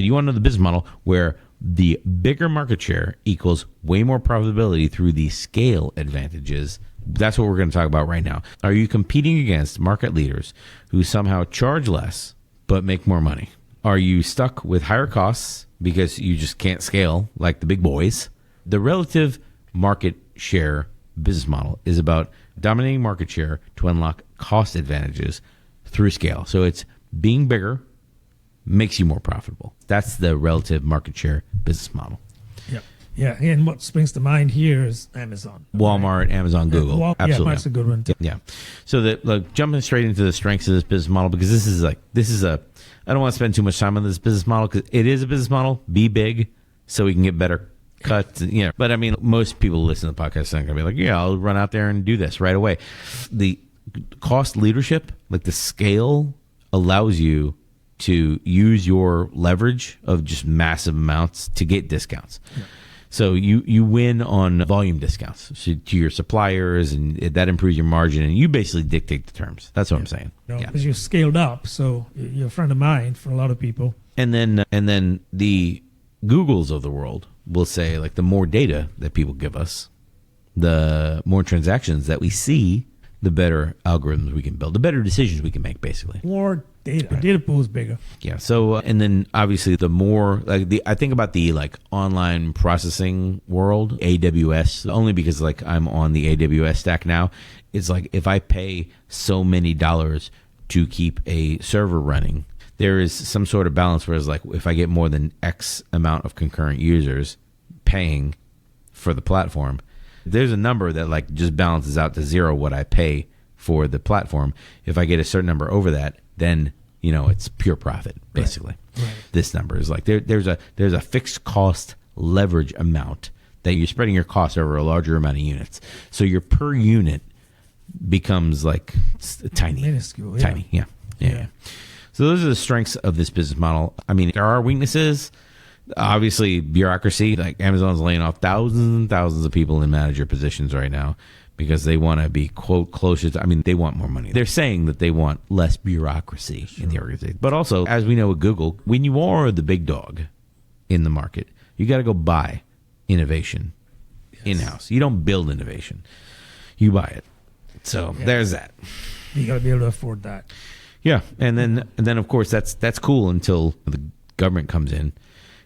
You want to know the business model where the bigger market share equals way more profitability through the scale advantages. That's what we're going to talk about right now. Are you competing against market leaders who somehow charge less but make more money? Are you stuck with higher costs because you just can't scale like the big boys? The relative market share business model is about dominating market share to unlock cost advantages through scale. So it's being bigger makes you more profitable. That's the relative market share business model. Yeah, and what springs to mind here is Amazon. Walmart, right? Amazon, Google. Absolutely. Yeah, that's a good one too. Yeah. So jumping straight into the strengths of this business model, because this is I don't want to spend too much time on this business model because it is a business model. Be big so we can get better cuts. But I mean, most people listen to the podcast are going to be like, yeah, I'll run out there and do this right away. The cost leadership, like the scale, allows you to use your leverage of just massive amounts to get discounts. Yeah. So you win on volume discounts to your suppliers, and that improves your margin, and you basically dictate the terms. That's what I'm saying. Because you're scaled up, so you're a friend of mine for a lot of people. And then the Googles of the world will say, like, the more data that people give us, the more transactions that we see, the better algorithms we can build, the better decisions we can make, basically. More data. Right. Data pool is bigger. Yeah. So, and then obviously the more, I think about the online processing world, AWS, only because I'm on the AWS stack now. It's like if I pay so many dollars to keep a server running, there is some sort of balance where it's like if I get more than X amount of concurrent users paying for the platform, there's a number that just balances out to zero what I pay for the platform. If I get a certain number over that, then it's pure profit basically. Right. This number is there's a fixed cost leverage amount that you're spreading your costs over a larger amount of units. So your per unit becomes tiny, minuscule. Yeah. Tiny. Yeah. So those are the strengths of this business model. I mean, there are weaknesses. Obviously, bureaucracy. Amazon's laying off thousands and thousands of people in manager positions right now because they want to be, quote, closer to, they want more money. They're saying that they want less bureaucracy in the organization. But also, as we know with Google, when you are the big dog in the market, you got to go buy innovation in-house. You don't build innovation. You buy it. So there's that. You got to be able to afford that. Yeah. And then of course, that's cool until the government comes in.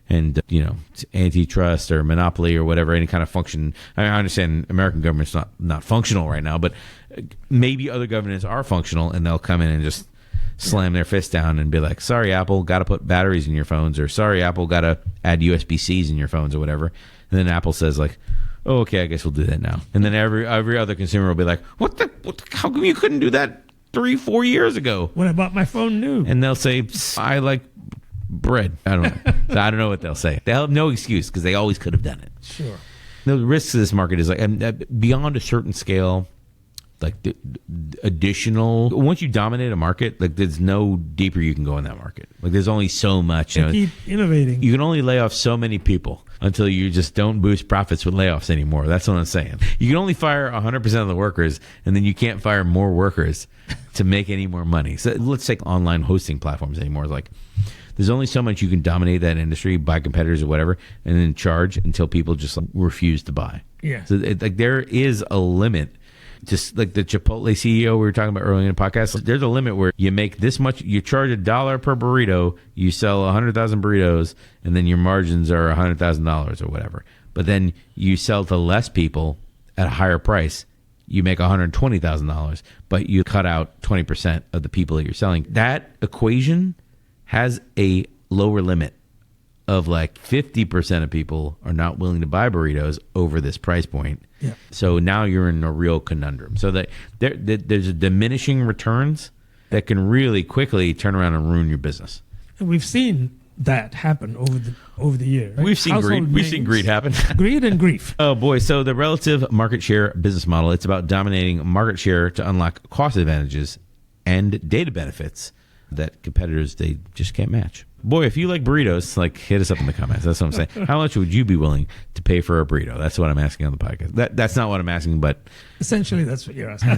And, it's antitrust or monopoly or whatever, any kind of function. I understand American government's not functional right now, but maybe other governments are functional and they'll come in and just slam their fist down and be like, sorry, Apple, got to put batteries in your phones, or sorry, Apple, got to add USB-Cs in your phones or whatever. And then Apple says oh, okay, I guess we'll do that now. And then every other consumer will be like, what the how come you couldn't do that 3-4 years ago? When I bought my phone new. And they'll say, I like bread. I don't know. So I don't know what they'll say. They'll have no excuse because they always could have done it. Sure. The risks of this market is beyond a certain scale, the additional. Once you dominate a market, there's no deeper you can go in that market. There's only so much. Keep innovating. You can only lay off so many people until you just don't boost profits with layoffs anymore. That's what I'm saying. You can only fire 100% of the workers, and then you can't fire more workers to make any more money. So let's take online hosting platforms anymore. There's only so much you can dominate that industry, buy competitors or whatever, and then charge until people just refuse to buy. Yeah. So there is a limit. Just like the Chipotle CEO we were talking about earlier in the podcast, there's a limit where you make this much, you charge $1 per burrito, you sell 100,000 burritos, and then your margins are $100,000 or whatever. But then you sell to less people at a higher price, you make $120,000, but you cut out 20% of the people that you're selling. That equation has a lower limit of 50% of people are not willing to buy burritos over this price point. Yeah. So now you're in a real conundrum. So that there's a diminishing returns that can really quickly turn around and ruin your business. And we've seen that happen over the year. Right? We've seen greed. We've seen greed happen. Greed and grief. Oh boy! So the relative market share business model, it's about dominating market share to unlock cost advantages and data benefits that competitors, they just can't match. Boy, if you like burritos, hit us up in the comments. That's what I'm saying. How much would you be willing to pay for a burrito? That's what I'm asking on the podcast. That's not what I'm asking, but essentially that's what you're asking.